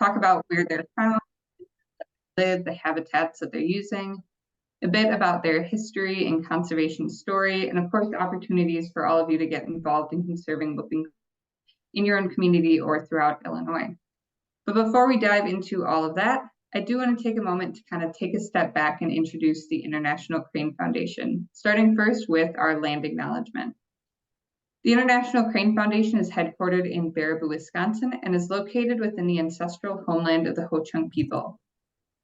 talk about where they're found, live, the habitats that they're using, a bit about their history and conservation story, and of course, opportunities for all of you to get involved in conserving whooping in your own community or throughout Illinois. But before we dive into all of that, I do want to take a moment to kind of take a step back and introduce the International Crane Foundation, starting first with our land acknowledgement. The International Crane Foundation is headquartered in Baraboo, Wisconsin, and is located within the ancestral homeland of the Ho-Chunk people.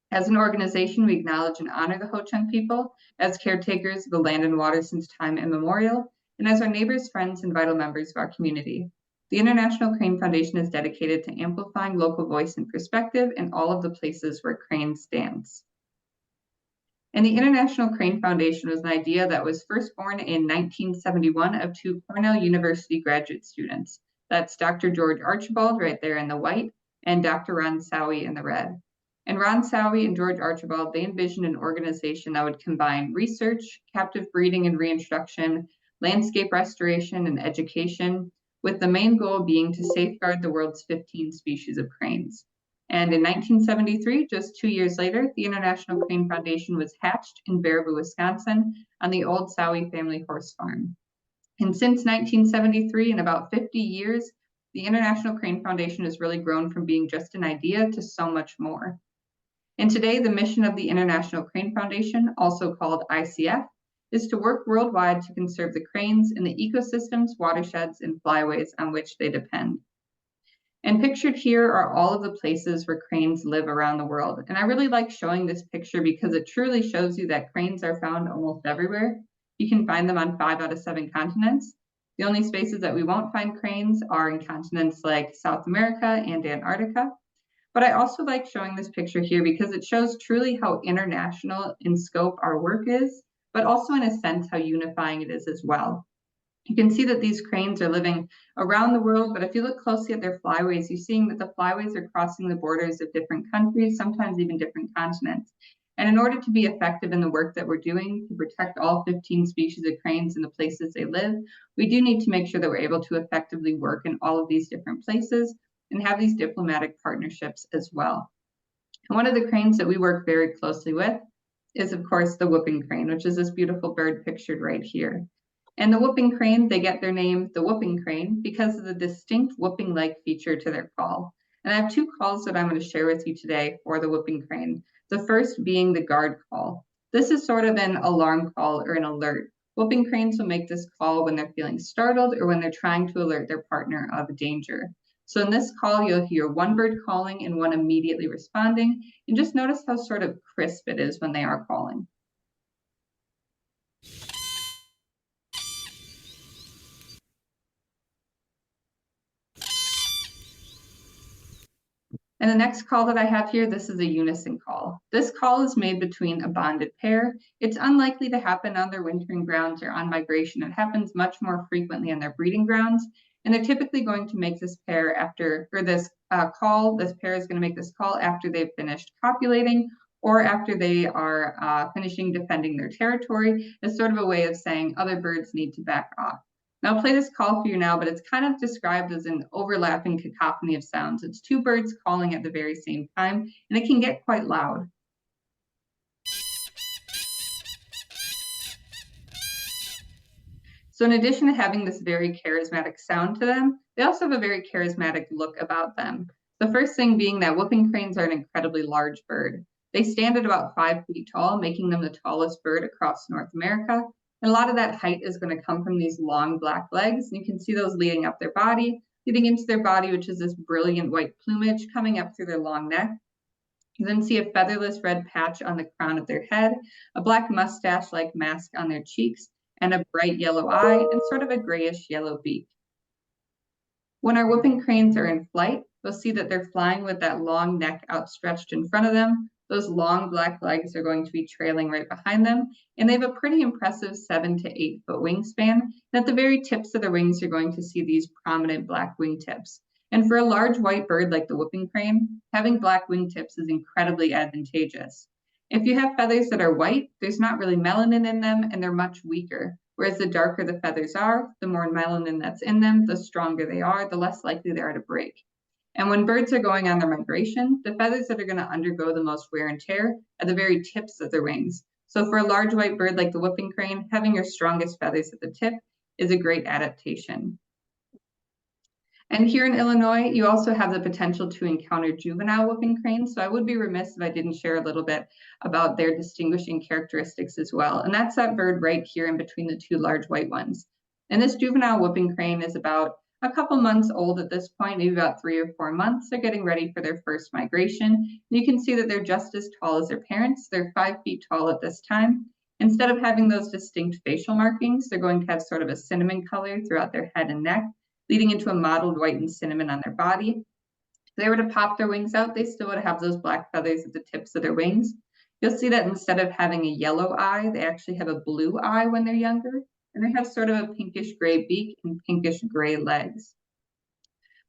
As an organization, we acknowledge and honor the Ho-Chunk people as caretakers of the land and water since time immemorial, and as our neighbors, friends, and vital members of our community. The International Crane Foundation is dedicated to amplifying local voice and perspective in all of the places where crane stands. And the International Crane Foundation was an idea that was first born in 1971 of two Cornell University graduate students. That's Dr. George Archibald right there in the white and Dr. Ron Sowie in the red. And Ron Sowie and George Archibald, they envisioned an organization that would combine research, captive breeding and reintroduction, landscape restoration, and education, with the main goal being to safeguard the world's 15 species of cranes. And in 1973, just 2 years later, the International Crane Foundation was hatched in Baraboo, Wisconsin, on the old Sowie family horse farm. And since 1973, in about 50 years, the International Crane Foundation has really grown from being just an idea to so much more. And today, the mission of the International Crane Foundation, also called ICF, is to work worldwide to conserve the cranes and the ecosystems, watersheds, and flyways on which they depend. And pictured here are all of the places where cranes live around the world. And I really like showing this picture because it truly shows you that cranes are found almost everywhere. You can find them on 5 out of 7 continents. The only spaces that we won't find cranes are in continents like South America and Antarctica. But I also like showing this picture here because it shows truly how international in scope our work is, but also in a sense how unifying it is as well. You can see that these cranes are living around the world, but if you look closely at their flyways, you're seeing that the flyways are crossing the borders of different countries, sometimes even different continents. And in order to be effective in the work that we're doing to protect all 15 species of cranes in the places they live, we do need to make sure that we're able to effectively work in all of these different places and have these diplomatic partnerships as well. And one of the cranes that we work very closely with is, of course, the whooping crane, which is this beautiful bird pictured right here. And the whooping crane, they get their name, the whooping crane, because of the distinct whooping-like feature to their call. And I have 2 calls that I'm going to share with you today for the whooping crane. The first being the guard call. This is sort of an alarm call or an alert. Whooping cranes will make this call when they're feeling startled or when they're trying to alert their partner of danger. So in this call, you'll hear one bird calling and one immediately responding. And just notice how sort of crisp it is when they are calling. And the next call that I have here, this is a unison call. This call is made between a bonded pair. It's unlikely to happen on their wintering grounds or on migration. It happens much more frequently on their breeding grounds. And they're typically going to make this pair after, or this pair is going to make this call after they've finished copulating or after they are finishing defending their territory as sort of a way of saying other birds need to back off. Now I'll play this call for you now, but it's kind of described as an overlapping cacophony of sounds. It's 2 birds calling at the very same time, and it can get quite loud. So in addition to having this very charismatic sound to them, they also have a very charismatic look about them. The first thing being that whooping cranes are an incredibly large bird. They stand at about 5 feet tall, making them the tallest bird across North America. And a lot of that height is going to come from these long black legs. And you can see those leading up their body, leading into their body, which is this brilliant white plumage coming up through their long neck. You then see a featherless red patch on the crown of their head, a black mustache-like mask on their cheeks, and a bright yellow eye, and sort of a grayish yellow beak. When our whooping cranes are in flight, you'll see that they're flying with that long neck outstretched in front of them. Those long black legs are going to be trailing right behind them, and they have a pretty impressive 7 to 8 foot wingspan. And at the very tips of the wings, you're going to see these prominent black wingtips. And for a large white bird like the whooping crane, having black wingtips is incredibly advantageous. If you have feathers that are white, there's not really melanin in them, and they're much weaker. Whereas the darker the feathers are, the more melanin that's in them, the stronger they are, the less likely they are to break. And when birds are going on their migration, the feathers that are going to undergo the most wear and tear are the very tips of their wings. So for a large white bird like the whooping crane, having your strongest feathers at the tip is a great adaptation. And here in Illinois, you also have the potential to encounter juvenile whooping cranes. So I would be remiss if I didn't share a little bit about their distinguishing characteristics as well. And that's that bird right here in between the two large white ones. And this juvenile whooping crane is about a couple months old at this point, maybe about 3 or 4 months. They're getting ready for their first migration. You can see that they're just as tall as their parents. They're 5 feet tall at this time. Instead of having those distinct facial markings, they're going to have sort of a cinnamon color throughout their head and neck, leading into a mottled white and cinnamon on their body. If they were to pop their wings out, they still would have those black feathers at the tips of their wings. You'll see that instead of having a yellow eye, they actually have a blue eye when they're younger, and they have sort of a pinkish gray beak and pinkish gray legs.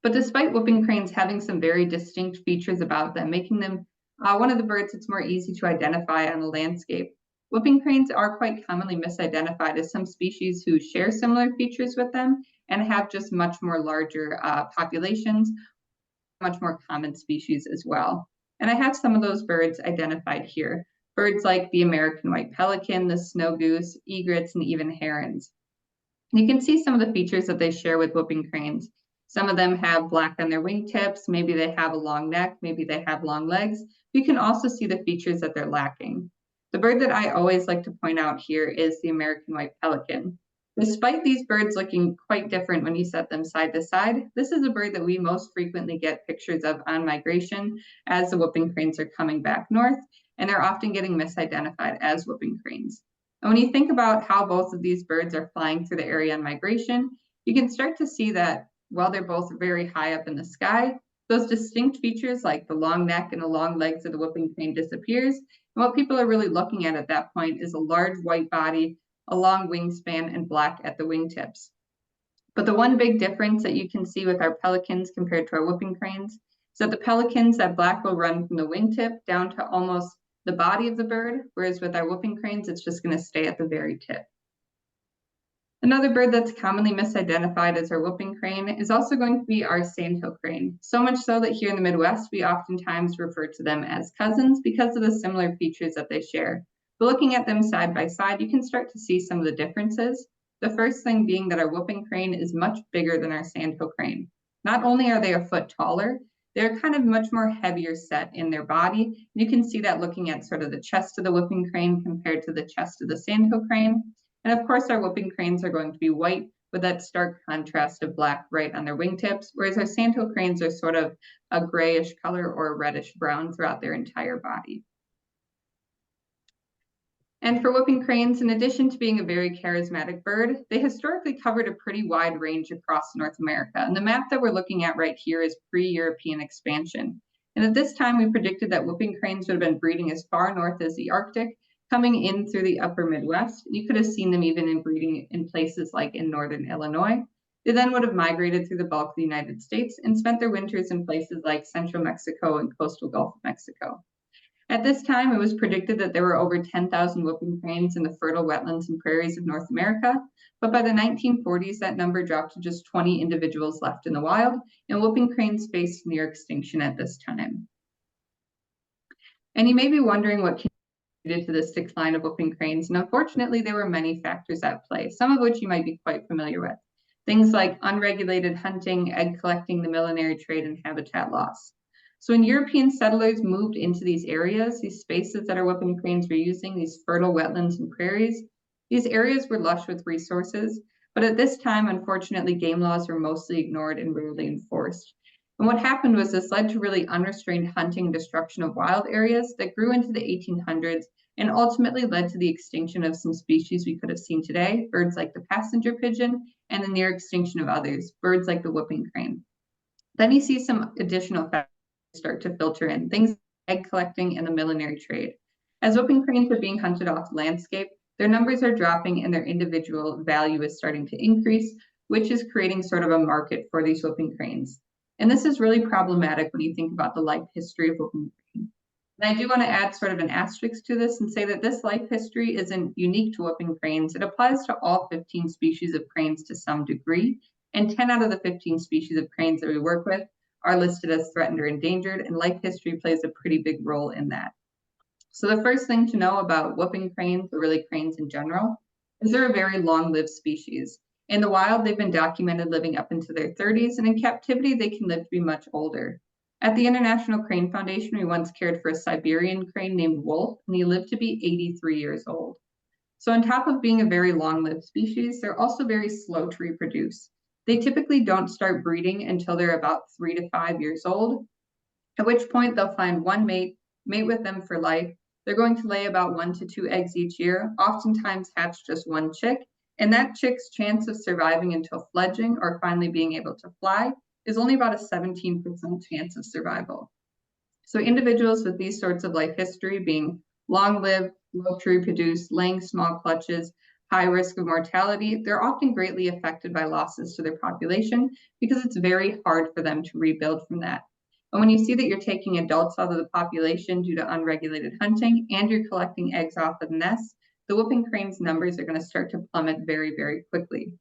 But despite whooping cranes having some very distinct features about them, making them one of the birds that's more easy to identify on the landscape, whooping cranes are quite commonly misidentified as some species who share similar features with them and have just much more larger populations, much more common species as well. And I have some of those birds identified here. Birds like the American white pelican, the snow goose, egrets, and even herons. You can see some of the features that they share with whooping cranes. Some of them have black on their wingtips, maybe they have a long neck, maybe they have long legs. You can also see the features that they're lacking. The bird that I always like to point out here is the American white pelican. Despite these birds looking quite different when you set them side to side, this is a bird that we most frequently get pictures of on migration as the whooping cranes are coming back north, and they're often getting misidentified as whooping cranes. And when you think about how both of these birds are flying through the area on migration, you can start to see that while they're both very high up in the sky, those distinct features like the long neck and the long legs of the whooping crane disappears. And what people are really looking at that point is a large white body, a long wingspan, and black at the wingtips. But the one big difference that you can see with our pelicans compared to our whooping cranes is that the pelicans, that black will run from the wingtip down to almost the body of the bird, whereas with our whooping cranes, it's just going to stay at the very tip. Another bird that's commonly misidentified as our whooping crane is also going to be our sandhill crane. So much so that here in the Midwest, we oftentimes refer to them as cousins because of the similar features that they share. But looking at them side by side, you can start to see some of the differences. The first thing being that our whooping crane is much bigger than our sandhill crane. Not only are they a foot taller, they're kind of much more heavier set in their body. You can see that looking at sort of the chest of the whooping crane compared to the chest of the sandhill crane. And of course, our whooping cranes are going to be white with that stark contrast of black right on their wingtips, whereas our sandhill cranes are sort of a grayish color or a reddish brown throughout their entire body. And for whooping cranes, in addition to being a very charismatic bird, they historically covered a pretty wide range across North America. And the map that we're looking at right here is pre-European expansion. And at this time, we predicted that whooping cranes would have been breeding as far north as the Arctic, coming in through the upper Midwest. You could have seen them even in breeding in places like in northern Illinois. They then would have migrated through the bulk of the United States and spent their winters in places like central Mexico and coastal Gulf of Mexico. At this time, it was predicted that there were over 10,000 whooping cranes in the fertile wetlands and prairies of North America, but by the 1940s, that number dropped to just 20 individuals left in the wild, and whooping cranes faced near extinction at this time. And you may be wondering what contributed to this decline of whooping cranes, and unfortunately, there were many factors at play, some of which you might be quite familiar with. Things like unregulated hunting, egg collecting, the millinery trade, and habitat loss. So when European settlers moved into these areas, these spaces that our whooping cranes were using, these fertile wetlands and prairies, these areas were lush with resources. But at this time, unfortunately, game laws were mostly ignored and rarely enforced. And what happened was this led to really unrestrained hunting and destruction of wild areas that grew into the 1800s and ultimately led to the extinction of some species we could have seen today, birds like the passenger pigeon, and the near extinction of others, birds like the whooping crane. Then you see some additional factors start to filter in, things like egg collecting and the millinery trade. As whooping cranes are being hunted off the landscape, their numbers are dropping and their individual value is starting to increase, which is creating sort of a market for these whooping cranes. And this is really problematic when you think about the life history of whooping crane. And I do want to add sort of an asterisk to this and say that this life history isn't unique to whooping cranes. It applies to all 15 species of cranes to some degree, and 10 out of the 15 species of cranes that we work with are listed as threatened or endangered, and life history plays a pretty big role in that. So the first thing to know about whooping cranes, or really cranes in general, is they're a very long-lived species. In the wild, they've been documented living up into their 30s, and in captivity, they can live to be much older. At the International Crane Foundation, we once cared for a Siberian crane named Wolf, and he lived to be 83 years old. So on top of being a very long-lived species, they're also very slow to reproduce. They typically don't start breeding until they're about 3 to 5 years old, at which point they'll find one mate with them for life. They're going to lay about 1 to 2 eggs each year, oftentimes hatch just one chick, and that chick's chance of surviving until fledging or finally being able to fly is only about a 17% chance of survival. So individuals with these sorts of life history, being long-lived, slow to reproduce, laying small clutches, high risk of mortality, they're often greatly affected by losses to their population because it's very hard for them to rebuild from that. And when you see that you're taking adults out of the population due to unregulated hunting and you're collecting eggs off of nests, the whooping crane's numbers are going to start to plummet very, very quickly.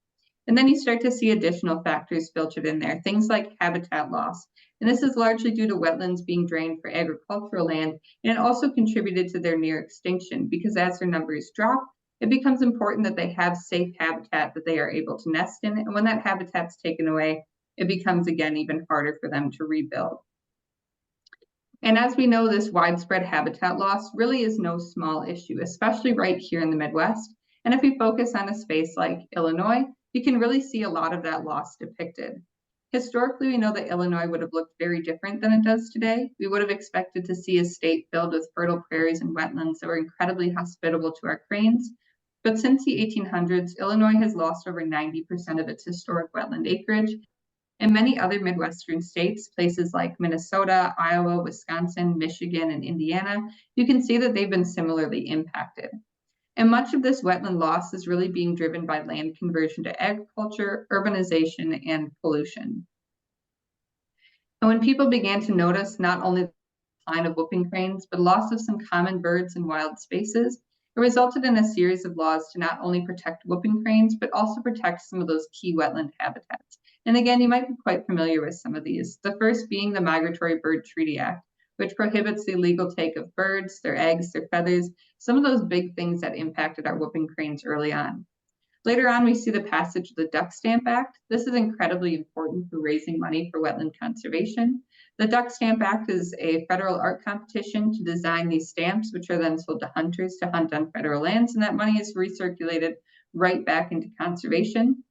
And then you start to see additional factors filtered in there, things like habitat loss. And this is largely due to wetlands being drained for agricultural land, and it also contributed to their near extinction because as their numbers drop, it becomes important that they have safe habitat that they are able to nest in. And when that habitat's taken away, it becomes again even harder for them to rebuild. And as we know, this widespread habitat loss really is no small issue, especially right here in the Midwest. And if we focus on a space like Illinois, you can really see a lot of that loss depicted. Historically, we know that Illinois would have looked very different than it does today. We would have expected to see a state filled with fertile prairies and wetlands that were incredibly hospitable to our cranes. But since the 1800s, Illinois has lost over 90% of its historic wetland acreage. In many other Midwestern states, places like Minnesota, Iowa, Wisconsin, Michigan, and Indiana, you can see that they've been similarly impacted. And much of this wetland loss is really being driven by land conversion to agriculture, urbanization, and pollution. And when people began to notice not only the decline of whooping cranes, but loss of some common birds in wild spaces, it resulted in a series of laws to not only protect whooping cranes, but also protect some of those key wetland habitats. And again, you might be quite familiar with some of these. The first being the Migratory Bird Treaty Act, which prohibits the illegal take of birds, their eggs, their feathers, some of those big things that impacted our whooping cranes early on. Later on, we see the passage of the Duck Stamp Act. This is incredibly important for raising money for wetland conservation. The Duck Stamp Act is a federal art competition to design these stamps, which are then sold to hunters to hunt on federal lands, and that money is recirculated right back into conservation.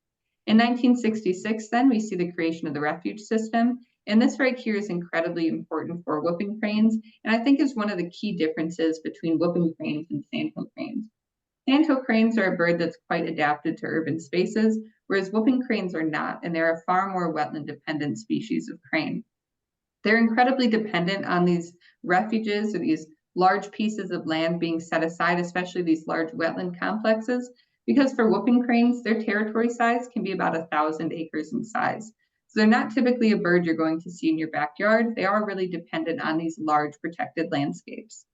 In 1966, then, we see the creation of the refuge system, and this right here is incredibly important for whooping cranes, and I think is one of the key differences between whooping cranes and sandhill cranes. Sandhill cranes are a bird that's quite adapted to urban spaces, whereas whooping cranes are not, and they're a far more wetland-dependent species of crane. They're incredibly dependent on these refuges or these large pieces of land being set aside, especially these large wetland complexes, because for whooping cranes, their territory size can be about 1,000 acres in size. So they're not typically a bird you're going to see in your backyard. They are really dependent on these large protected landscapes.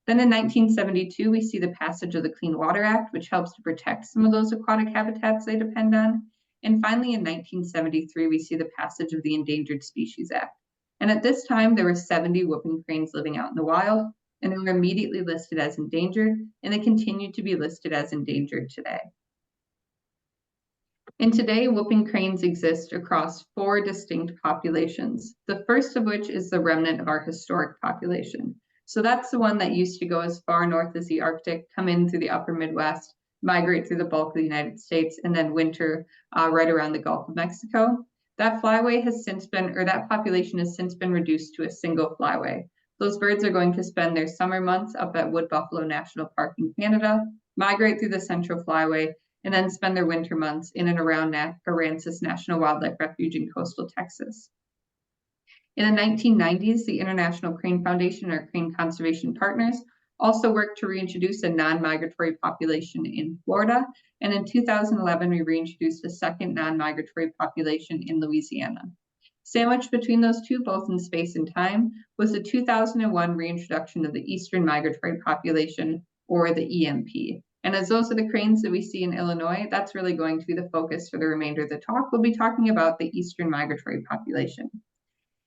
Then in 1972, we see the passage of the Clean Water Act, which helps to protect some of those aquatic habitats they depend on. And finally, in 1973, we see the passage of the Endangered Species Act. And at this time, there were 70 whooping cranes living out in the wild, and they were immediately listed as endangered, and they continue to be listed as endangered today. And today, whooping cranes exist across 4 distinct populations, the first of which is the remnant of our historic population. So that's the one that used to go as far north as the Arctic, come in through the upper Midwest, migrate through the bulk of the United States, and then winter right around the Gulf of Mexico. That flyway has since been, or that population has since been reduced to a single flyway. Those birds are going to spend their summer months up at Wood Buffalo National Park in Canada, migrate through the Central Flyway, and then spend their winter months in and around Aransas National Wildlife Refuge in coastal Texas. In the 1990s, the International Crane Foundation, or Crane Conservation Partners, also worked to reintroduce a non-migratory population in Florida, and in 2011, we reintroduced a second non-migratory population in Louisiana. Sandwiched between those two, both in space and time, was the 2001 reintroduction of the Eastern Migratory Population, or the EMP. And as those are the cranes that we see in Illinois, that's really going to be the focus for the remainder of the talk. We'll be talking about the Eastern Migratory Population.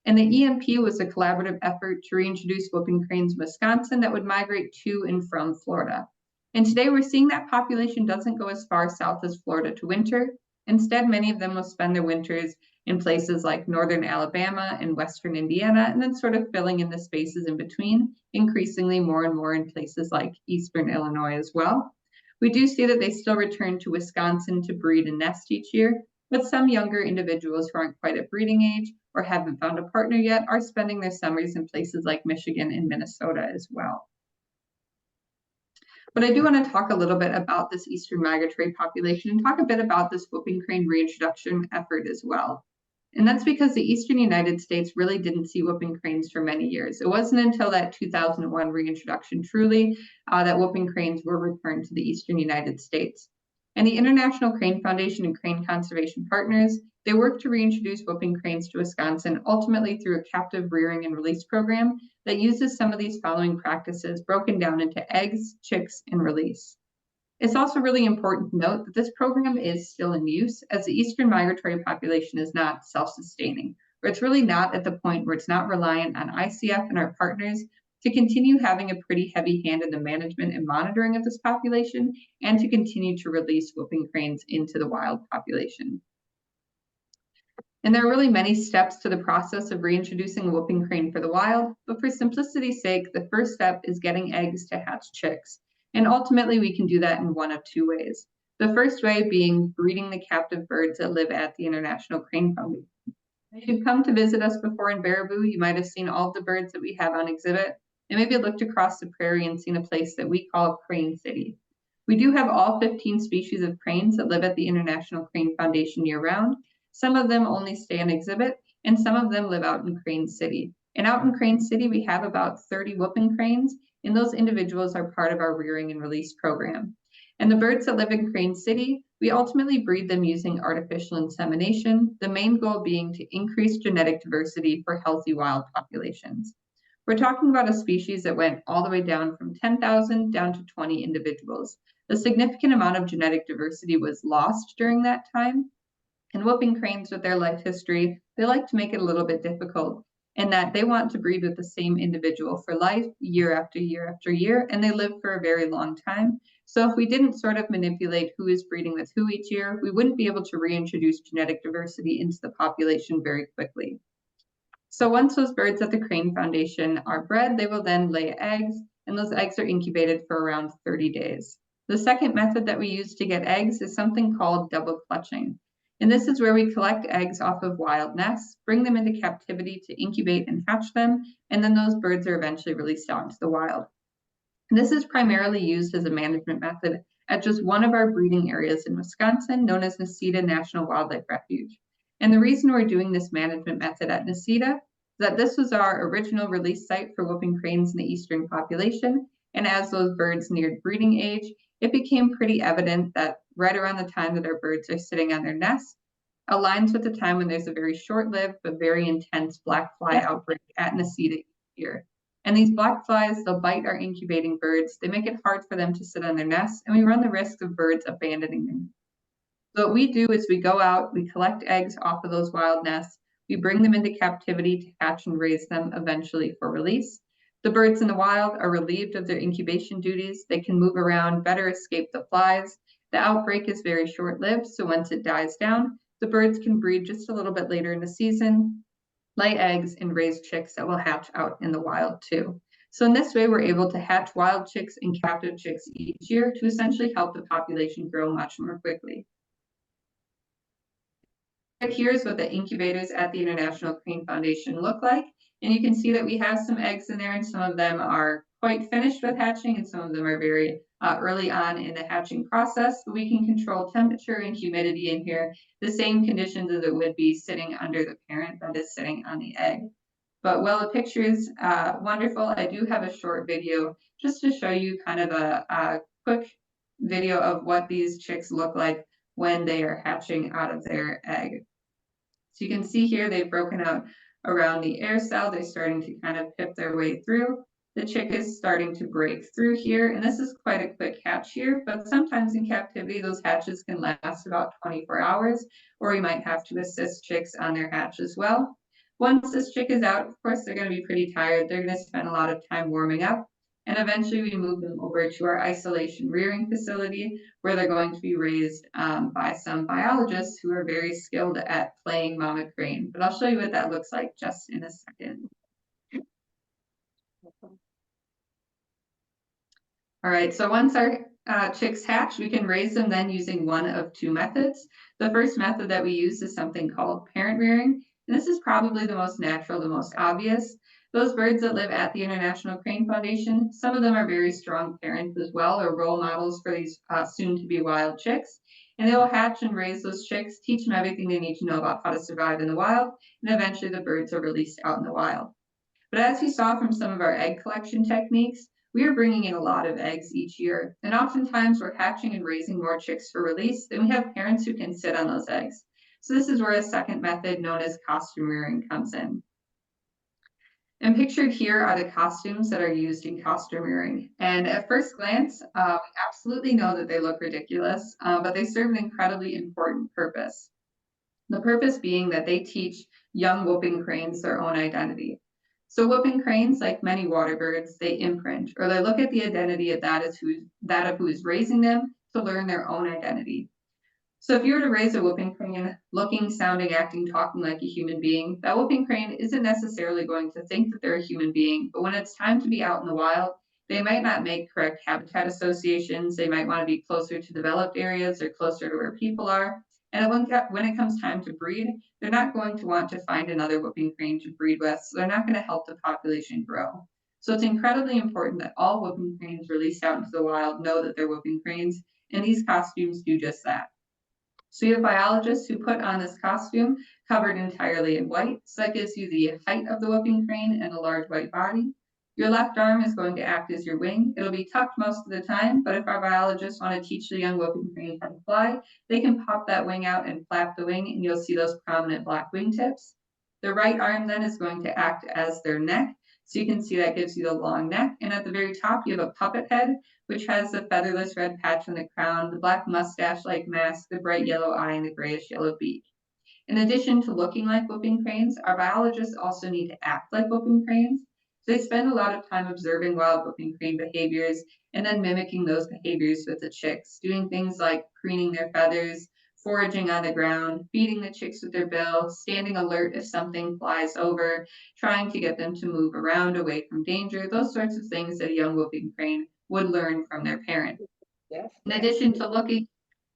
And the EMP was a collaborative effort to reintroduce whooping cranes in Wisconsin that would migrate to and from Florida. And today we're seeing that population doesn't go as far south as Florida to winter. Instead, many of them will spend their winters in places like northern Alabama and western Indiana, and then sort of filling in the spaces in between, increasingly more and more in places like eastern Illinois as well. We do see that they still return to Wisconsin to breed and nest each year, but some younger individuals who aren't quite at breeding age or haven't found a partner yet are spending their summers in places like Michigan and Minnesota as well. But I do want to talk a little bit about this eastern migratory population and talk a bit about this whooping crane reintroduction effort as well. And that's because the eastern United States really didn't see whooping cranes for many years. It wasn't until that 2001 reintroduction truly that whooping cranes were returned to the eastern United States. And the International Crane Foundation and Crane Conservation Partners, they worked to reintroduce whooping cranes to Wisconsin, ultimately through a captive rearing and release program that uses some of these following practices broken down into eggs, chicks, and release. It's also really important to note that this program is still in use, as the eastern migratory population is not self-sustaining, or it's really not at the point where it's not reliant on ICF and our partners to continue having a pretty heavy hand in the management and monitoring of this population, and to continue to release whooping cranes into the wild population. And there are really many steps to the process of reintroducing a whooping crane for the wild, but for simplicity's sake, the first step is getting eggs to hatch chicks. And ultimately, we can do that in one of two ways. The first way being breeding the captive birds that live at the International Crane Foundation. If you've come to visit us before in Baraboo, you might have seen all of the birds that we have on exhibit, and maybe looked across the prairie and seen a place that we call Crane City. We do have all 15 species of cranes that live at the International Crane Foundation year-round. Some of them only stay on exhibit, and some of them live out in Crane City. And out in Crane City, we have about 30 whooping cranes, and those individuals are part of our rearing and release program. And the birds that live in Crane City, we ultimately breed them using artificial insemination, the main goal being to increase genetic diversity for healthy wild populations. We're talking about a species that went all the way down from 10,000 down to 20 individuals. A significant amount of genetic diversity was lost during that time. And whooping cranes, with their life history, they like to make it a little bit difficult in that they want to breed with the same individual for life, year after year after year, and they live for a very long time. So if we didn't sort of manipulate who is breeding with who each year, we wouldn't be able to reintroduce genetic diversity into the population very quickly. So once those birds at the Crane Foundation are bred, they will then lay eggs, and those eggs are incubated for around 30 days. The second method that we use to get eggs is something called double clutching. And this is where we collect eggs off of wild nests, bring them into captivity to incubate and hatch them, and then those birds are eventually released out into the wild. And this is primarily used as a management method at just one of our breeding areas in Wisconsin, known as Necedah National Wildlife Refuge. And the reason we're doing this management method at Necedah is that this was our original release site for whooping cranes in the eastern population. And as those birds neared breeding age, it became pretty evident that right around the time that our birds are sitting on their nests aligns with the time when there's a very short-lived but very intense black fly outbreak at Necedah each year. And these black flies, they'll bite our incubating birds. They make it hard for them to sit on their nests, and we run the risk of birds abandoning them. So what we do is we go out, we collect eggs off of those wild nests, we bring them into captivity to hatch and raise them eventually for release. The birds in the wild are relieved of their incubation duties. They can move around, better escape the flies. The outbreak is very short-lived, so once it dies down, the birds can breed just a little bit later in the season, lay eggs, and raise chicks that will hatch out in the wild too. So in this way, we're able to hatch wild chicks and captive chicks each year to essentially help the population grow much more quickly. Here's what the incubators at the International Crane Foundation look like. And you can see that we have some eggs in there, and some of them are quite finished with hatching, and some of them are very early on in the hatching process. But we can control temperature and humidity in here, the same conditions as it would be sitting under the parent that is sitting on the egg. But while the picture is wonderful, I do have a short video just to show you kind of a quick video of what these chicks look like when they are hatching out of their egg. So you can see here they've broken out around the air cell. They're starting to kind of pip their way through. The chick is starting to break through here, and this is quite a quick hatch here, but sometimes in captivity those hatches can last about 24 hours, or you might have to assist chicks on their hatch as well. Once this chick is out, of course, they're going to be pretty tired. They're going to spend a lot of time warming up. And eventually we move them over to our isolation rearing facility where they're going to be raised by some biologists who are very skilled at playing mama crane. But I'll show you what that looks like just in a second. All right, so once our chicks hatch, we can raise them then using one of two methods. The first method that we use is something called parent rearing, and this is probably the most natural, the most obvious. Those birds that live at the International Crane Foundation, some of them are very strong parents as well, or role models for these soon-to-be wild chicks. And they will hatch and raise those chicks, teach them everything they need to know about how to survive in the wild, and eventually the birds are released out in the wild. But as you saw from some of our egg collection techniques, we are bringing in a lot of eggs each year, and oftentimes we're hatching and raising more chicks for release than we have parents who can sit on those eggs. So this is where a second method known as costume rearing comes in. And pictured here are the costumes that are used in costume rearing. And at first glance, we absolutely know that they look ridiculous, but they serve an incredibly important purpose. The purpose being that they teach young whooping cranes their own identity. So whooping cranes, like many water birds, they imprint, or they look at the identity of that of who is raising them to learn their own identity. So if you were to raise a whooping crane, looking, sounding, acting, talking like a human being, that whooping crane isn't necessarily going to think that they're a human being, but when it's time to be out in the wild, they might not make correct habitat associations. They might want to be closer to developed areas or closer to where people are. And when it comes time to breed, they're not going to want to find another whooping crane to breed with, so they're not going to help the population grow. So it's incredibly important that all whooping cranes released out into the wild know that they're whooping cranes, and these costumes do just that. So you have biologists who put on this costume covered entirely in white. So that gives you the height of the whooping crane and a large white body. Your left arm is going to act as your wing. It'll be tucked most of the time, but if our biologists want to teach the young whooping crane how to fly, they can pop that wing out and flap the wing, and you'll see those prominent black wingtips. The right arm then is going to act as their neck. So you can see that gives you the long neck. And at the very top, you have a puppet head, which has the featherless red patch on the crown, the black mustache-like mask, the bright yellow eye, and the grayish yellow beak. In addition to looking like whooping cranes, our biologists also need to act like whooping cranes. So they spend a lot of time observing wild whooping crane behaviors and then mimicking those behaviors with the chicks, doing things like preening their feathers, foraging on the ground, feeding the chicks with their bill, standing alert if something flies over, trying to get them to move around away from danger, those sorts of things that a young whooping crane would learn from their parent. Yes. In addition to looking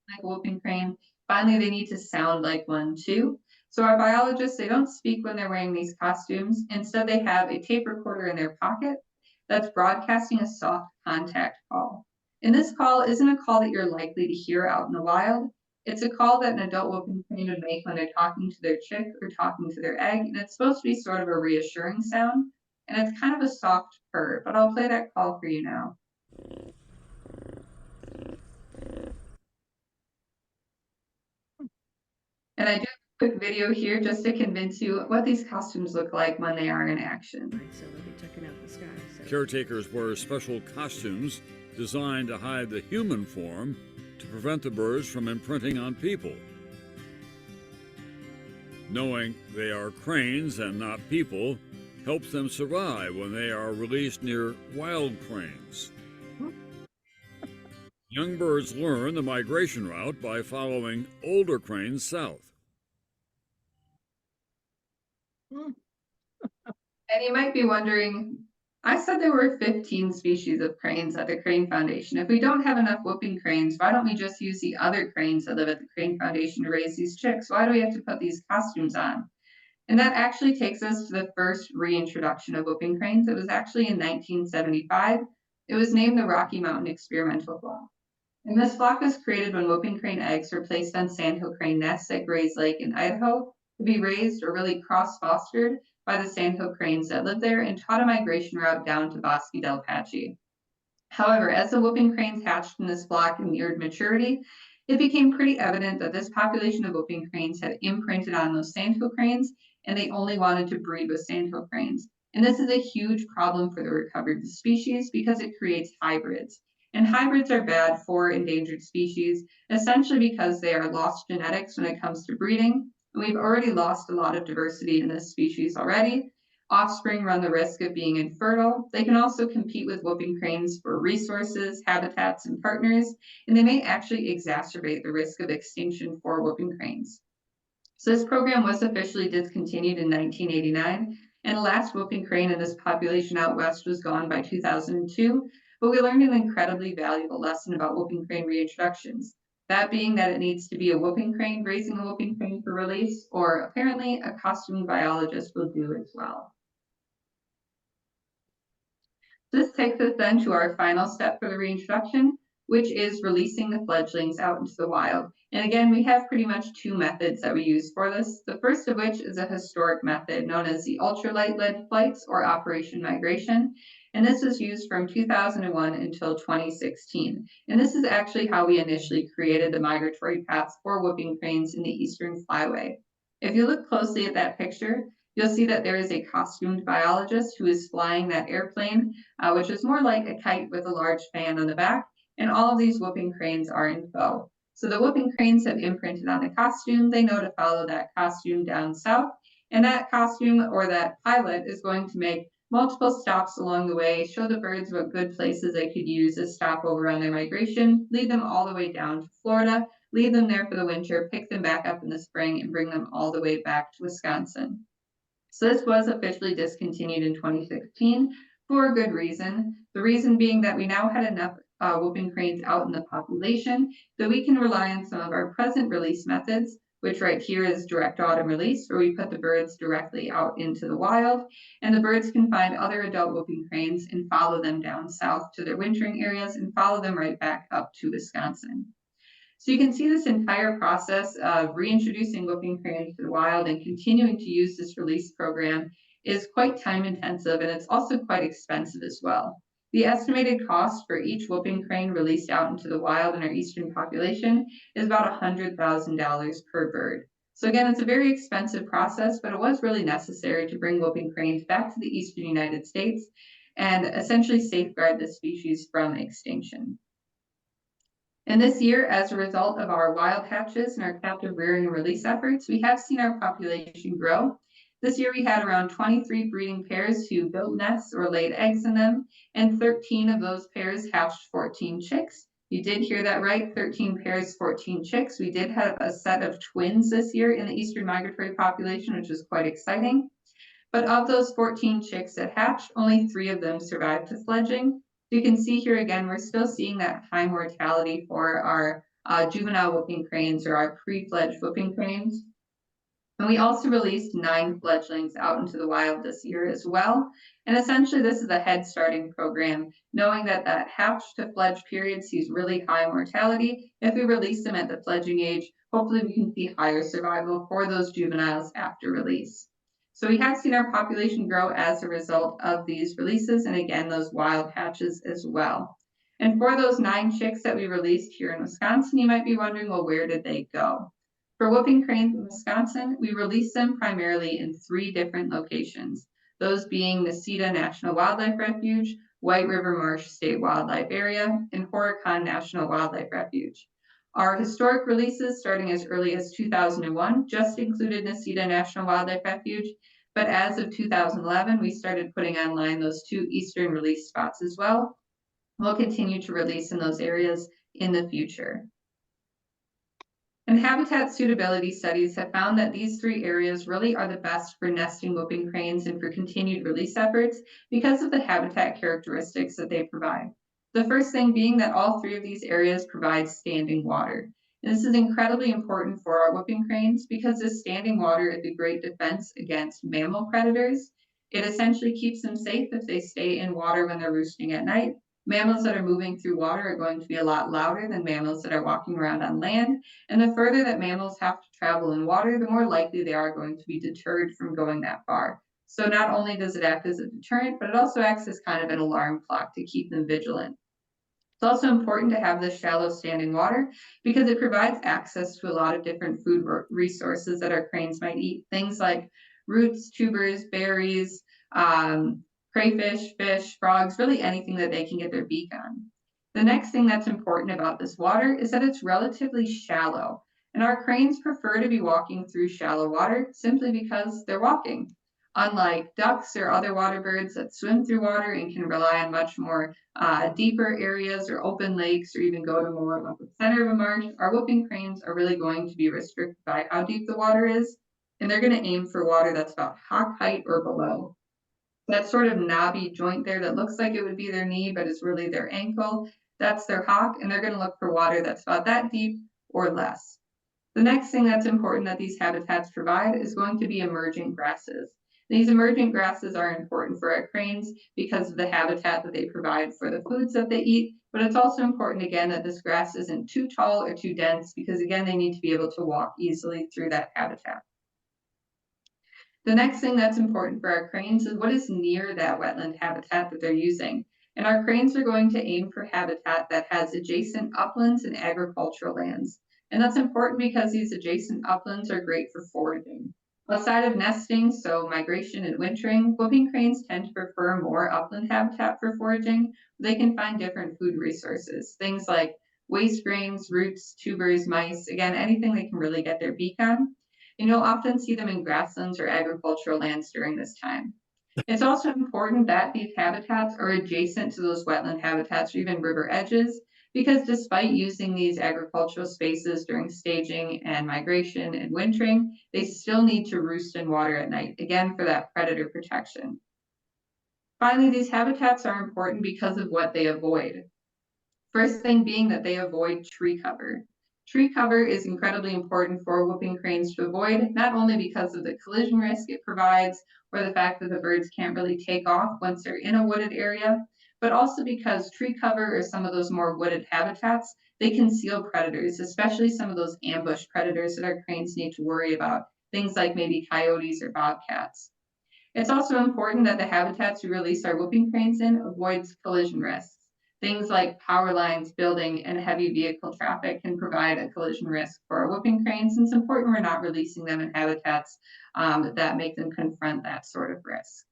like a whooping crane, finally they need to sound like one too. So our biologists, they don't speak when they're wearing these costumes. Instead, they have a tape recorder in their pocket that's broadcasting a soft contact call. And this call isn't a call that you're likely to hear out in the wild. It's a call that an adult whooping crane would make when they're talking to their chick or talking to their egg. And it's supposed to be sort of a reassuring sound. And it's kind of a soft purr, but I'll play that call for you now. And I do a quick video here just to convince you what these costumes look like when they are in action. Right, so we'll be checking out the sky. So. Caretakers wear special costumes designed to hide the human form to prevent the birds from imprinting on people. Knowing they are cranes and not people helps them survive when they are released near wild cranes. Young birds learn the migration route by following older cranes south. And you might be wondering, I said there were 15 species of cranes at the Crane Foundation. If we don't have enough whooping cranes, why don't we just use the other cranes that live at the Crane Foundation to raise these chicks? Why do we have to put these costumes on? And that actually takes us to the first reintroduction of whooping cranes. It was actually in 1975. It was named the Rocky Mountain Experimental Flock. And this flock was created when whooping crane eggs were placed on sandhill crane nests at Gray's Lake in Idaho to be raised or really cross-fostered by the sandhill cranes that lived there and taught a migration route down to Bosque del Apache. However, as the whooping cranes hatched in this flock and neared maturity, it became pretty evident that this population of whooping cranes had imprinted on those sandhill cranes, and they only wanted to breed with sandhill cranes. And this is a huge problem for the recovered species because it creates hybrids. And hybrids are bad for endangered species, essentially because they are lost genetics when it comes to breeding. And we've already lost a lot of diversity in this species already. Offspring run the risk of being infertile. They can also compete with whooping cranes for resources, habitats, and partners, and they may actually exacerbate the risk of extinction for whooping cranes. So this program was officially discontinued in 1989, and the last whooping crane in this population out west was gone by 2002, but we learned an incredibly valuable lesson about whooping crane reintroductions. That being that it needs to be a whooping crane raising a whooping crane for release, or apparently a costume biologist will do as well. This takes us then to our final step for the reintroduction, which is releasing the fledglings out into the wild. And again, we have pretty much two methods that we use for this. The first of which is a historic method known as the ultralight-led flights or Operation Migration. And this was used from 2001 until 2016. And this is actually how we initially created the migratory paths for whooping cranes in the Eastern Flyway. If you look closely at that picture, you'll see that there is a costumed biologist who is flying that airplane, which is more like a kite with a large fan on the back, and all of these whooping cranes are in tow. So the whooping cranes have imprinted on the costume. They know to follow that costume down south, and that costume or that pilot is going to make multiple stops along the way, show the birds what good places they could use as stopover on their migration, lead them all the way down to Florida, leave them there for the winter, pick them back up in the spring, and bring them all the way back to Wisconsin. So this was officially discontinued in 2016 for a good reason. The reason being that we now had enough whooping cranes out in the population that we can rely on some of our present release methods, which right here is direct autumn release, where we put the birds directly out into the wild, and the birds can find other adult whooping cranes and follow them down south to their wintering areas and follow them right back up to Wisconsin. So you can see this entire process of reintroducing whooping cranes to the wild and continuing to use this release program is quite time intensive, and it's also quite expensive as well. The estimated cost for each whooping crane released out into the wild in our eastern population is about $100,000 per bird. So again, it's a very expensive process, but it was really necessary to bring whooping cranes back to the eastern United States and essentially safeguard the species from extinction. And this year, as a result of our wild hatches and our captive rearing and release efforts, we have seen our population grow. This year, we had around 23 breeding pairs who built nests or laid eggs in them, and 13 of those pairs hatched 14 chicks. You did hear that right, 13 pairs, 14 chicks. We did have a set of twins this year in the eastern migratory population, which is quite exciting. But of those 14 chicks that hatched, only 3 of them survived to fledging. You can see here again, we're still seeing that high mortality for our juvenile whooping cranes or our pre-fledged whooping cranes. And we also released 9 fledglings out into the wild this year as well. And essentially this is a head starting program, knowing that that hatch to fledge period sees really high mortality. If we release them at the fledging age, hopefully we can see higher survival for those juveniles after release. So we have seen our population grow as a result of these releases, and again, those wild hatches as well. And for those 9 chicks that we released here in Wisconsin, you might be wondering, well, where did they go? For whooping cranes in Wisconsin, we released them primarily in 3 different locations, those being Necedah National Wildlife Refuge, White River Marsh State Wildlife Area, and Horicon National Wildlife Refuge. Our historic releases, starting as early as 2001, just included Necedah National Wildlife Refuge, but as of 2011, we started putting online those 2 eastern release spots as well. We'll continue to release in those areas in the future. And habitat suitability studies have found that these 3 areas really are the best for nesting whooping cranes and for continued release efforts because of the habitat characteristics that they provide. The first thing being that all 3 of these areas provide standing water. And this is incredibly important for our whooping cranes because this standing water is a great defense against mammal predators. It essentially keeps them safe if they stay in water when they're roosting at night. Mammals that are moving through water are going to be a lot louder than mammals that are walking around on land. And the further that mammals have to travel in water, the more likely they are going to be deterred from going that far. So not only does it act as a deterrent, but it also acts as kind of an alarm clock to keep them vigilant. It's also important to have this shallow standing water because it provides access to a lot of different food resources that our cranes might eat. Things like roots, tubers, berries, crayfish, fish, frogs, really anything that they can get their beak on. The next thing that's important about this water is that it's relatively shallow. And our cranes prefer to be walking through shallow water simply because they're walking. Unlike ducks or other water birds that swim through water and can rely on much more deeper areas or open lakes or even go to more like the center of a marsh, our whooping cranes are really going to be restricted by how deep the water is. And they're going to aim for water that's about hock height or below. That sort of knobby joint there that looks like it would be their knee, but is really their ankle, that's their hock, and they're going to look for water that's about that deep or less. The next thing that's important that these habitats provide is going to be emergent grasses. These emergent grasses are important for our cranes because of the habitat that they provide for the foods that they eat, but it's also important again that this grass isn't too tall or too dense because again, they need to be able to walk easily through that habitat. The next thing that's important for our cranes is what is near that wetland habitat that they're using. And our cranes are going to aim for habitat that has adjacent uplands and agricultural lands. And that's important because these adjacent uplands are great for foraging. Outside of nesting, so migration and wintering, whooping cranes tend to prefer more upland habitat for foraging. They can find different food resources, things like waste grains, roots, tubers, mice, again, anything they can really get their beak on. And you'll often see them in grasslands or agricultural lands during this time. It's also important that these habitats are adjacent to those wetland habitats or even river edges, because despite using these agricultural spaces during staging and migration and wintering, they still need to roost in water at night, again, for that predator protection. Finally, these habitats are important because of what they avoid. First thing being that they avoid tree cover. Tree cover is incredibly important for whooping cranes to avoid, not only because of the collision risk it provides or the fact that the birds can't really take off once they're in a wooded area, but also because tree cover or some of those more wooded habitats, they conceal predators, especially some of those ambush predators that our cranes need to worry about, things like maybe coyotes or bobcats. It's also important that the habitats we release our whooping cranes in avoids collision risks. Things like power lines, building, and heavy vehicle traffic can provide a collision risk for our whooping cranes, and it's important we're not releasing them in habitats that make them confront that sort of risk.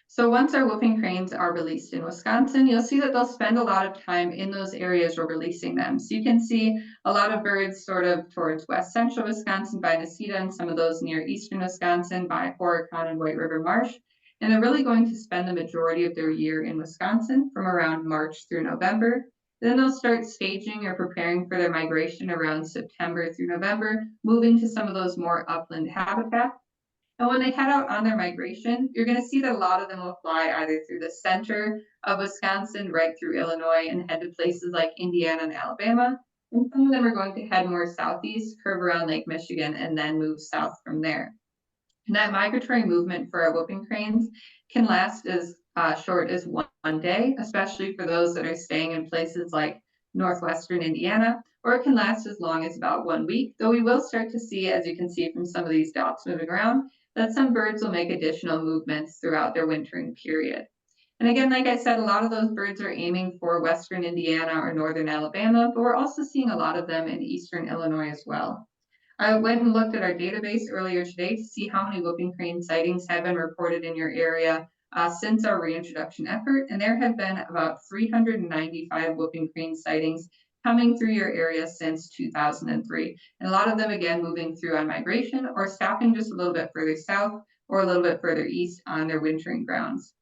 So once our whooping cranes are released in Wisconsin, you'll see that they'll spend a lot of time in those areas we're releasing them. So you can see a lot of birds sort of towards west central Wisconsin by Necedah and some of those near eastern Wisconsin by Horicon and White River Marsh. And they're really going to spend the majority of their year in Wisconsin from around March through November. Then they'll start staging or preparing for their migration around September through November, moving to some of those more upland habitats. And when they head out on their migration, you're going to see that a lot of them will fly either through the center of Wisconsin, right through Illinois, and head to places like Indiana and Alabama. And some of them are going to head more southeast, curve around Lake Michigan, and then move south from there. And that migratory movement for our whooping cranes can last as short as one day, especially for those that are staying in places like northwestern Indiana, or it can last as long as about 1 week, though we will start to see, as you can see from some of these dots moving around, that some birds will make additional movements throughout their wintering period. And again, like I said, a lot of those birds are aiming for western Indiana or northern Alabama, but we're also seeing a lot of them in eastern Illinois as well. I went and looked at our database earlier today to see how many whooping crane sightings have been reported in your area since our reintroduction effort, and there have been about 395 whooping crane sightings coming through your area since 2003. And a lot of them, again, moving through on migration or stopping just a little bit further south or a little bit further east on their wintering grounds.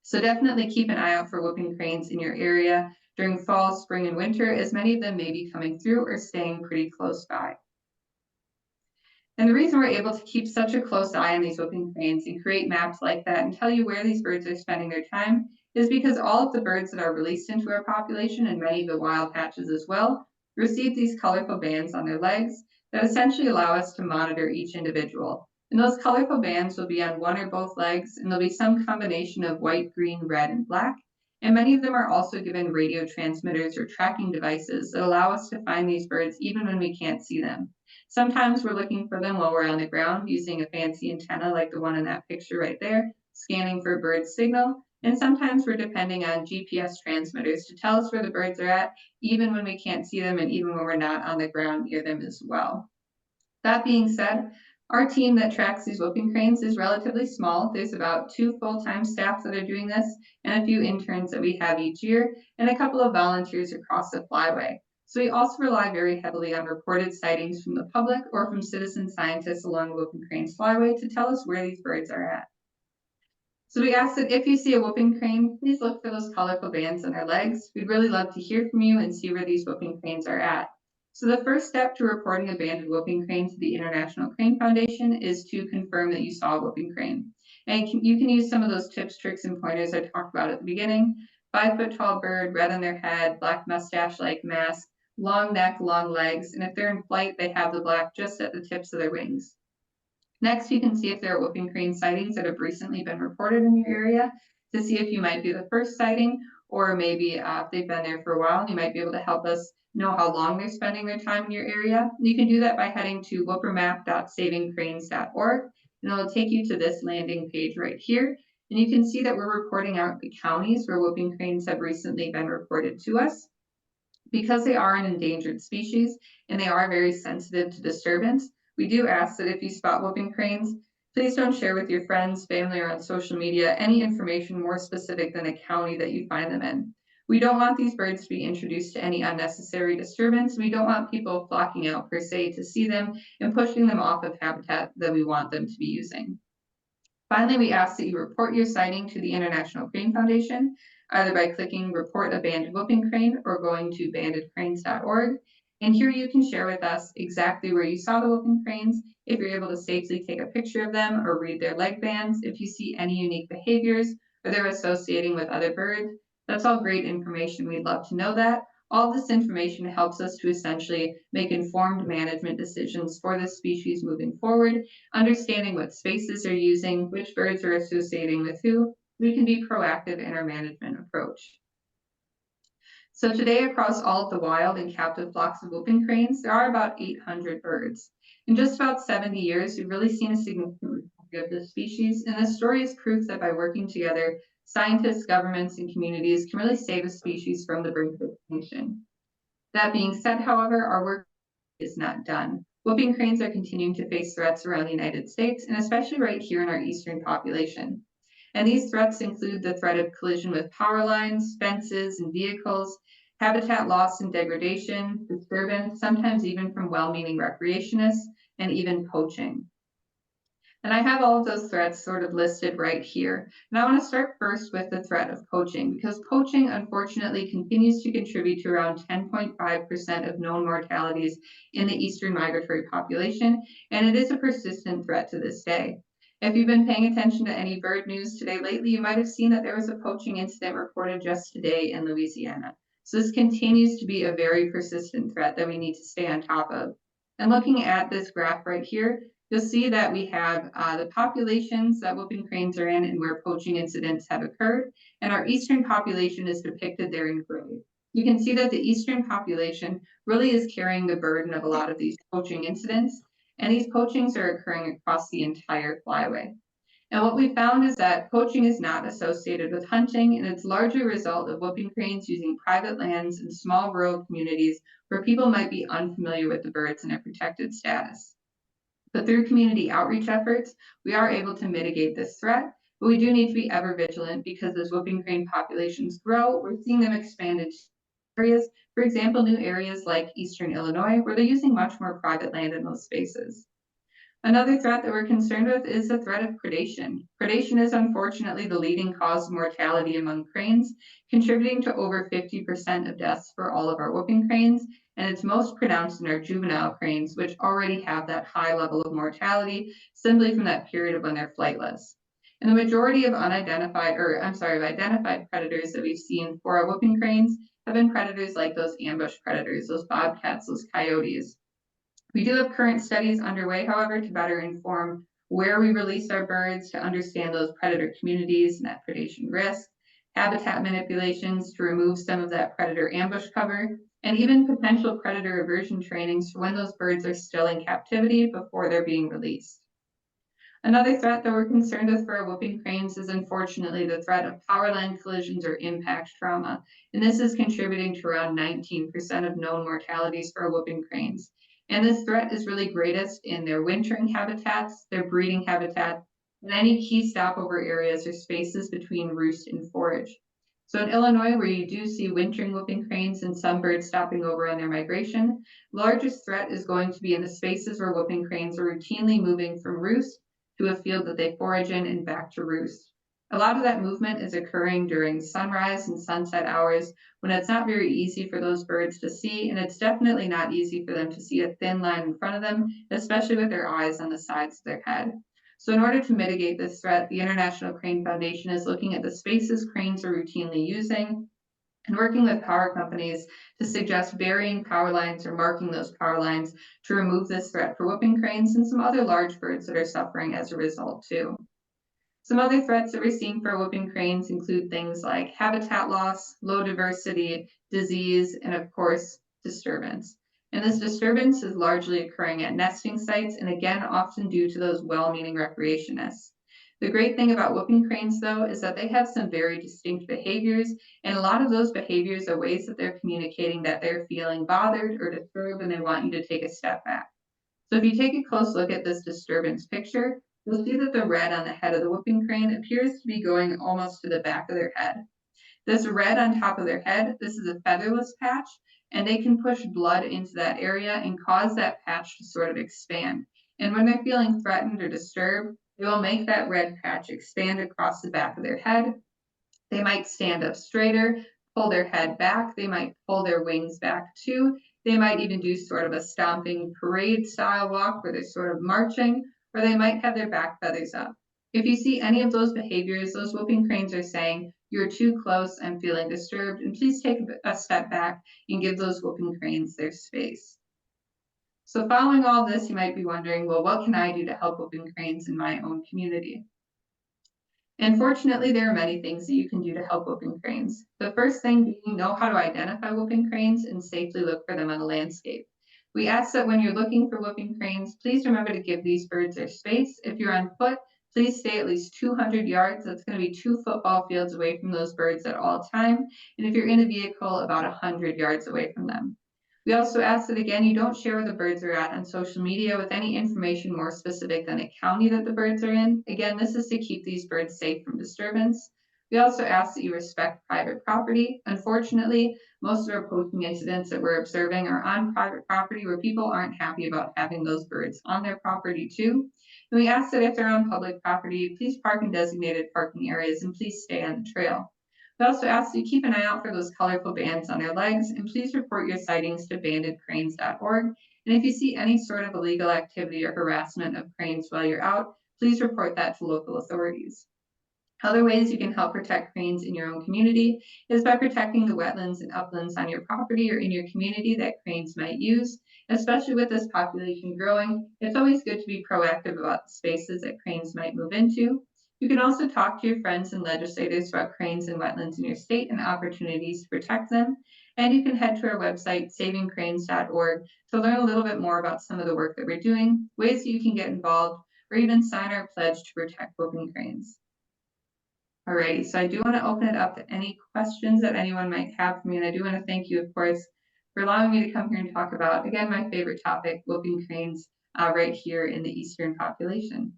So definitely keep an eye out for whooping cranes in your area during fall, spring, and winter, as many of them may be coming through or staying pretty close by. And the reason we're able to keep such a close eye on these whooping cranes and create maps like that and tell you where these birds are spending their time is because all of the birds that are released into our population, and many of the wild patches as well, receive these colorful bands on their legs that essentially allow us to monitor each individual. And those colorful bands will be on one or both legs, and there'll be some combination of white, green, red, and black. And many of them are also given radio transmitters or tracking devices that allow us to find these birds even when we can't see them. Sometimes we're looking for them while we're on the ground using a fancy antenna like the one in that picture right there, scanning for bird signal. And sometimes we're depending on GPS transmitters to tell us where the birds are at, even when we can't see them and even when we're not on the ground near them as well. That being said, our team that tracks these whooping cranes is relatively small. There's about 2 full-time staff that are doing this and a few interns that we have each year and a couple of volunteers across the flyway. So we also rely very heavily on reported sightings from the public or from citizen scientists along the whooping crane's flyway to tell us where these birds are at. So we ask that if you see a whooping crane, please look for those colorful bands on their legs. We'd really love to hear from you and see where these whooping cranes are at. So the first step to reporting a banded whooping crane to the International Crane Foundation is to confirm that you saw a whooping crane. And you can use some of those tips, tricks, and pointers I talked about at the beginning. 5-foot tall bird, red on their head, black mustache-like mask, long neck, long legs, and if they're in flight, they have the black just at the tips of their wings. Next, you can see if there are whooping crane sightings that have recently been reported in your area to see if you might be the first sighting, or maybe if they've been there for a while, you might be able to help us know how long they're spending their time in your area. You can do that by heading to whoopermap.savingcranes.org, and it'll take you to this landing page right here. And you can see that we're reporting out the counties where whooping cranes have recently been reported to us. Because they are an endangered species and they are very sensitive to disturbance, we do ask that if you spot whooping cranes, please don't share with your friends, family, or on social media any information more specific than the county that you find them in. We don't want these birds to be introduced to any unnecessary disturbance. We don't want people flocking out per se to see them and pushing them off of habitat that we want them to be using. Finally, we ask that you report your sighting to the International Crane Foundation, either by clicking Report a Banded Whooping Crane or going to bandedcranes.org. And here you can share with us exactly where you saw the whooping cranes, if you're able to safely take a picture of them or read their leg bands, if you see any unique behaviors or they're associating with other birds. That's all great information. We'd love to know that. All this information helps us to essentially make informed management decisions for this species moving forward, understanding what spaces they're using, which birds are associating with who. We can be proactive in our management approach. So today, across all of the wild and captive flocks of whooping cranes, there are about 800 birds. In just about 70 years, we've really seen a significant recovery of this species, and this story is proof that by working together, scientists, governments, and communities can really save a species from the brink of extinction. That being said, however, our work is not done. Whooping cranes are continuing to face threats around the United States, and especially right here in our eastern population. And these threats include the threat of collision with power lines, fences, and vehicles, habitat loss and degradation, disturbance, sometimes even from well-meaning recreationists, and even poaching. And I have all of those threats sort of listed right here. And I want to start first with the threat of poaching, because poaching unfortunately continues to contribute to around 10.5% of known mortalities in the eastern migratory population, and it is a persistent threat to this day. If you've been paying attention to any bird news today lately, you might have seen that there was a poaching incident reported just today in Louisiana. So this continues to be a very persistent threat that we need to stay on top of. And looking at this graph right here, you'll see that we have the populations that whooping cranes are in and where poaching incidents have occurred, and our eastern population is depicted there in gray. You can see that the eastern population really is carrying the burden of a lot of these poaching incidents, and these poachings are occurring across the entire flyway. And what we found is that poaching is not associated with hunting, and it's largely a result of whooping cranes using private lands in small rural communities where people might be unfamiliar with the birds and their protected status. But through community outreach efforts, we are able to mitigate this threat, but we do need to be ever vigilant because as whooping crane populations grow, we're seeing them expand into areas, for example, new areas like Eastern Illinois, where they're using much more private land in those spaces. Another threat that we're concerned with is the threat of predation. Predation is unfortunately the leading cause of mortality among cranes, contributing to over 50% of deaths for all of our whooping cranes, and it's most pronounced in our juvenile cranes, which already have that high level of mortality simply from that period of when they're flightless. And the majority of identified predators that we've seen for our whooping cranes have been predators like those ambush predators, those bobcats, those coyotes. We do have current studies underway, however, to better inform where we release our birds, to understand those predator communities and that predation risk, habitat manipulations to remove some of that predator ambush cover, and even potential predator aversion trainings for when those birds are still in captivity before they're being released. Another threat that we're concerned with for our whooping cranes is unfortunately the threat of power line collisions or impact trauma, and this is contributing to around 19% of known mortalities for our whooping cranes. And this threat is really greatest in their wintering habitats, their breeding habitats, and any key stopover areas or spaces between roost and forage. So in Illinois, where you do see wintering whooping cranes and some birds stopping over on their migration, the largest threat is going to be in the spaces where whooping cranes are routinely moving from roost to a field that they forage in and back to roost. A lot of that movement is occurring during sunrise and sunset hours when it's not very easy for those birds to see, and it's definitely not easy for them to see a thin line in front of them, especially with their eyes on the sides of their head. So in order to mitigate this threat, the International Crane Foundation is looking at the spaces cranes are routinely using and working with power companies to suggest burying power lines or marking those power lines to remove this threat for whooping cranes and some other large birds that are suffering as a result too. Some other threats that we're seeing for whooping cranes include things like habitat loss, low diversity, disease, and of course, disturbance. And this disturbance is largely occurring at nesting sites and again, often due to those well-meaning recreationists. The great thing about whooping cranes though is that they have some very distinct behaviors, and a lot of those behaviors are ways that they're communicating that they're feeling bothered or disturbed and they want you to take a step back. So if you take a close look at this disturbance picture, you'll see that the red on the head of the whooping crane appears to be going almost to the back of their head. This red on top of their head, this is a featherless patch, and they can push blood into that area and cause that patch to sort of expand. And when they're feeling threatened or disturbed, they will make that red patch expand across the back of their head. They might stand up straighter, pull their head back. They might pull their wings back too. They might even do sort of a stomping parade style walk where they're sort of marching, or they might have their back feathers up. If you see any of those behaviors, those whooping cranes are saying, you're too close, I'm feeling disturbed, and please take a step back and give those whooping cranes their space. So following all this, you might be wondering, well, what can I do to help whooping cranes in my own community? And fortunately, there are many things that you can do to help whooping cranes. The first thing being know how to identify whooping cranes and safely look for them on the landscape. We ask that when you're looking for whooping cranes, please remember to give these birds their space. If you're on foot, please stay at least 200 yards. That's going to be 2 football fields away from those birds at all time. And if you're in a vehicle, about 100 yards away from them. We also ask that again, you don't share where the birds are at on social media with any information more specific than the county that the birds are in. Again, this is to keep these birds safe from disturbance. We also ask that you respect private property. Unfortunately, most of our poaching incidents that we're observing are on private property where people aren't happy about having those birds on their property too. And we ask that if they're on public property, please park in designated parking areas and please stay on the trail. We also ask that you keep an eye out for those colorful bands on their legs and please report your sightings to bandedcranes.org. And if you see any sort of illegal activity or harassment of cranes while you're out, please report that to local authorities. Other ways you can help protect cranes in your own community is by protecting the wetlands and uplands on your property or in your community that cranes might use. Especially with this population growing, it's always good to be proactive about the spaces that cranes might move into. You can also talk to your friends and legislators about cranes and wetlands in your state and opportunities to protect them. And you can head to our website, savingcranes.org, to learn a little bit more about some of the work that we're doing, ways that you can get involved, or even sign our pledge to protect whooping cranes. Alrighty, so I do want to open it up to any questions that anyone might have for me, and I do want to thank you, of course, for allowing me to come here and talk about, again, my favorite topic, whooping cranes, right here in the eastern population.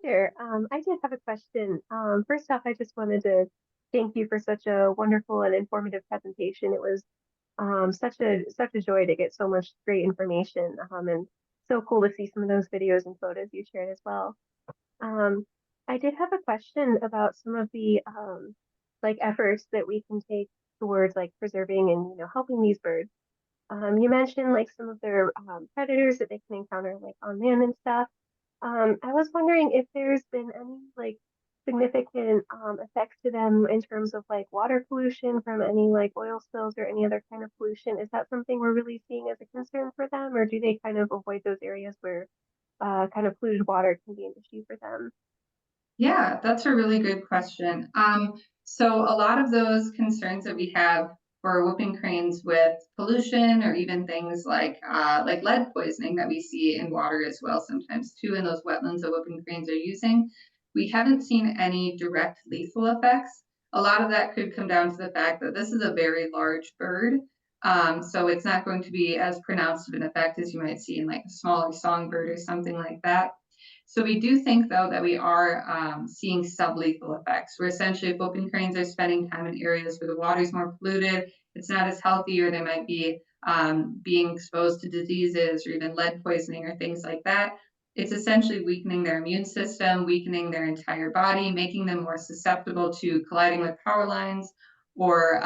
Sure. I did have a question. First off, I just wanted to thank you for such a wonderful and informative presentation. It was such a joy to get so much great information, and so cool to see some of those videos and photos you shared as well. I did have a question about some of the like efforts that we can take towards like preserving and helping these birds. You mentioned like some of their predators that they can encounter like on land and stuff. I was wondering if there's been any like significant effects to them in terms of like water pollution from any like oil spills or any other kind of pollution. Is that something we're really seeing as a concern for them, or do they kind of avoid those areas where kind of polluted water can be an issue for them? Yeah, that's a really good question. So a lot of those concerns that we have for whooping cranes with pollution or even things like lead poisoning that we see in water as well sometimes too in those wetlands that whooping cranes are using. We haven't seen any direct lethal effects. A lot of that could come down to the fact that this is a very large bird. So it's not going to be as pronounced of an effect as you might see in like a smaller songbird or something like that. So we do think, though, that we are seeing sublethal effects, where essentially if whooping cranes are spending time in areas where the water is more polluted, it's not as healthy, or they might be being exposed to diseases or even lead poisoning or things like that. It's essentially weakening their immune system, weakening their entire body, making them more susceptible to colliding with power lines or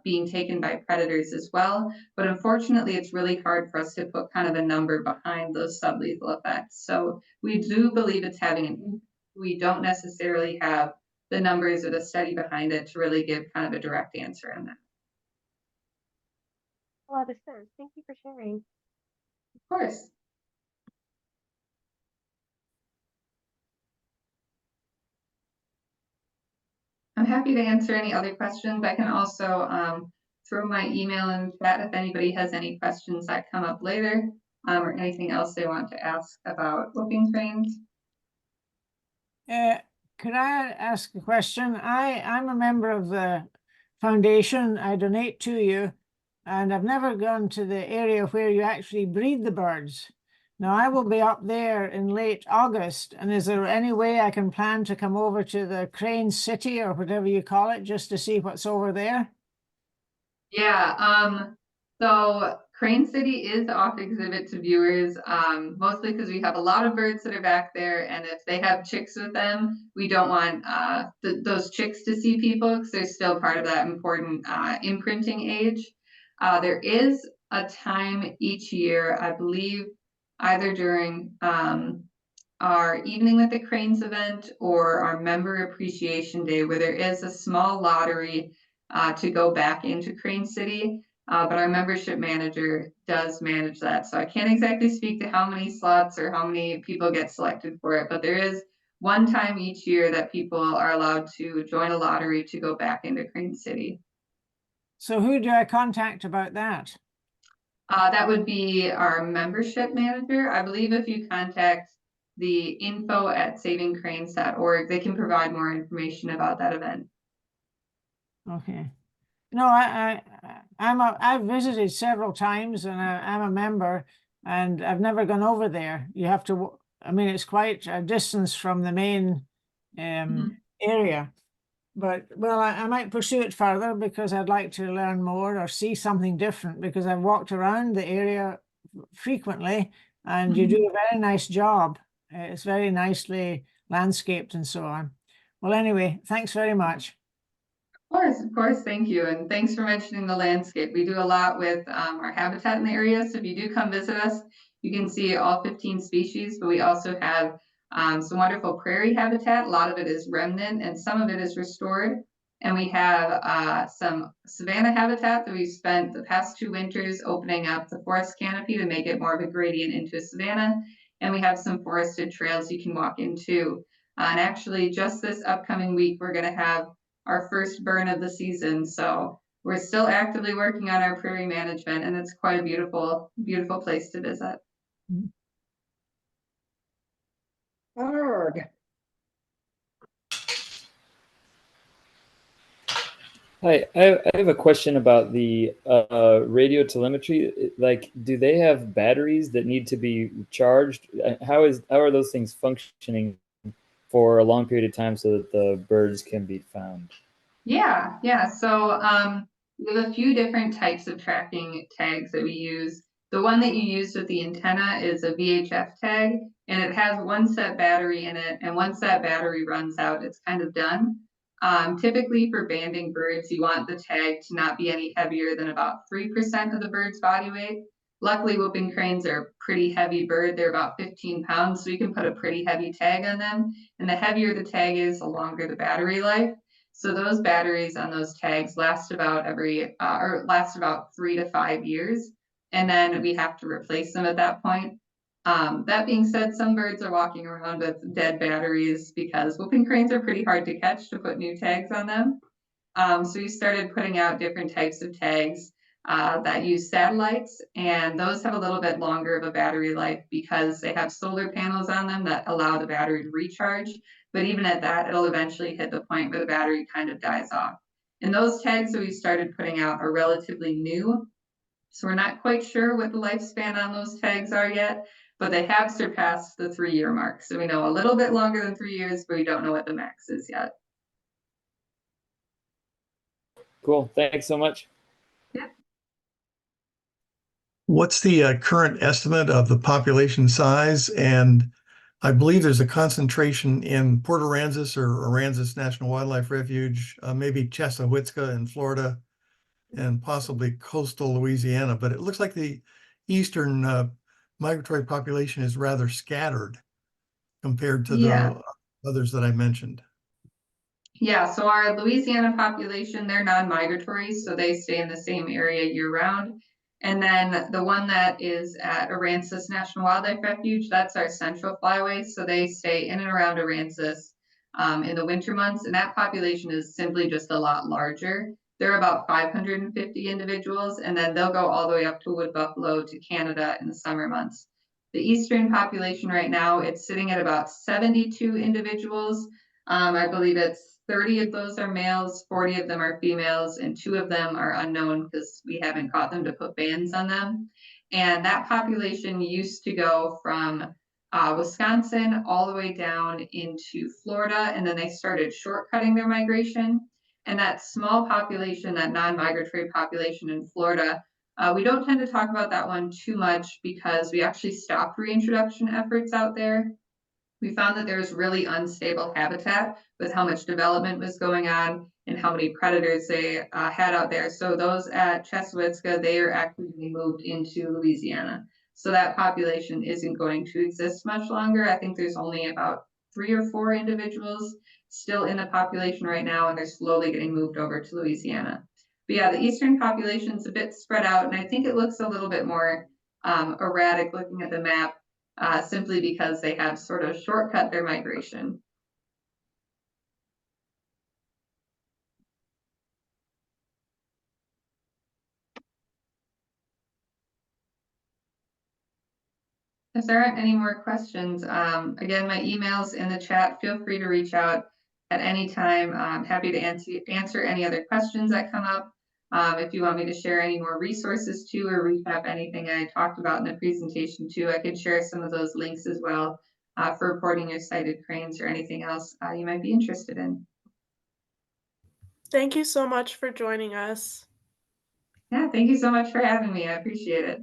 being taken by predators as well. But unfortunately, it's really hard for us to put kind of a number behind those sublethal effects. So we do believe it's having an impact. We don't necessarily have the numbers or the study behind it to really give kind of a direct answer on that. A lot of sense. Thank you for sharing. Of course. I'm happy to answer any other questions. I can also throw my email in chat if anybody has any questions that come up later or anything else they want to ask about whooping cranes. Could I ask a question? I'm a member of the foundation. I donate to you, and I've never gone to the area where you actually breed the birds. Now, I will be up there in late August, and is there any way I can plan to come over to the Crane City or whatever you call it, just to see what's over there? Yeah, so Crane City is off exhibit to viewers, mostly because we have a lot of birds that are back there, and if they have chicks with them, we don't want those chicks to see people because they're still part of that important imprinting age. There is a time each year, I believe, either during our Evening with the Cranes event or our Member Appreciation Day, where there is a small lottery to go back into Crane City. But our membership manager does manage that. So I can't exactly speak to how many slots or how many people get selected for it, but there is one time each year that people are allowed to join a lottery to go back into Crane City. So who do I contact about that? That would be our membership manager. I believe if you contact the info@savingcranes.org, they can provide more information about that event. Okay. No, I've visited several times, and I'm a member, and I've never gone over there. You have to, I mean, it's quite a distance from the main area. But, well, I might pursue it further because I'd like to learn more or see something different, because I've walked around the area frequently, and you do a very nice job. It's very nicely landscaped and so on. Well, anyway, thanks very much. Of course, thank you. And thanks for mentioning the landscape. We do a lot with our habitat in the area. So if you do come visit us, you can see all 15 species, but we also have some wonderful prairie habitat. A lot of it is remnant and some of it is restored. And we have some savanna habitat that we've spent the past 2 winters opening up the forest canopy to make it more of a gradient into a savanna. And we have some forested trails you can walk into. And actually, just this upcoming week, we're going to have our first burn of the season. So we're still actively working on our prairie management, and it's quite a beautiful, beautiful place to visit. Arg. Hi, I have a question about the radio telemetry. Like, do they have batteries that need to be charged? How are those things functioning for a long period of time so that the birds can be found? Yeah. So we have a few different types of tracking tags that we use. The one that you used with the antenna is a VHF tag, and it has one set battery in it. And once that battery runs out, it's kind of done. Typically for banding birds, you want the tag to not be any heavier than about 3% of the bird's body weight. Luckily, whooping cranes are a pretty heavy bird. They're about 15 pounds, so you can put a pretty heavy tag on them. And the heavier the tag is, the longer the battery life. So those batteries on those tags last about 3 to 5 years. And then we have to replace them at that point. That being said, some birds are walking around with dead batteries because whooping cranes are pretty hard to catch to put new tags on them. So we started putting out different types of tags that use satellites, and those have a little bit longer of a battery life because they have solar panels on them that allow the battery to recharge. But even at that, it'll eventually hit the point where the battery kind of dies off. And those tags that we started putting out are relatively new. So we're not quite sure what the lifespan on those tags are yet, but they have surpassed the 3-year mark. So we know a little bit longer than 3 years, but we don't know what the max is yet. Cool. Thanks so much. What's the current estimate of the population size? And I believe there's a concentration in Port Aransas or Aransas National Wildlife Refuge, maybe Chesahuitzca in Florida, and possibly coastal Louisiana. But it looks like the eastern migratory population is rather scattered compared to the others that I mentioned. Yeah, so our Louisiana population, they're non-migratory, so they stay in the same area year-round. And then the one that is at Aransas National Wildlife Refuge, that's our central flyway, so they stay in and around Aransas in the winter months, and that population is simply just a lot larger. They're about 550 individuals, and then they'll go all the way up to Wood Buffalo to Canada in the summer months. The eastern population right now, it's sitting at about 72 individuals. I believe it's 30 of those are males, 40 of them are females, and 2 of them are unknown because we haven't caught them to put bans on them. And that population used to go from Wisconsin all the way down into Florida, and then they started shortcutting their migration. And that small population, that non-migratory population in Florida, we don't tend to talk about that one too much because we actually stopped reintroduction efforts out there. We found that there's really unstable habitat with how much development was going on and how many predators they had out there. So those at Chesahuitzca, they are actually moved into Louisiana. So that population isn't going to exist much longer. I think there's only about 3 or 4 individuals still in the population right now, and they're slowly getting moved over to Louisiana. But yeah, the eastern population is a bit spread out, and I think it looks a little bit more erratic looking at the map. Simply because they have sort of shortcut their migration. If there aren't any more questions, again, my email's in the chat. Feel free to reach out at any time. I'm happy to answer any other questions that come up. If you want me to share any more resources too, or recap anything I talked about in the presentation too, I could share some of those links as well for reporting your sighted cranes or anything else you might be interested in. Thank you so much for joining us. Yeah, thank you so much for having me. I appreciate it.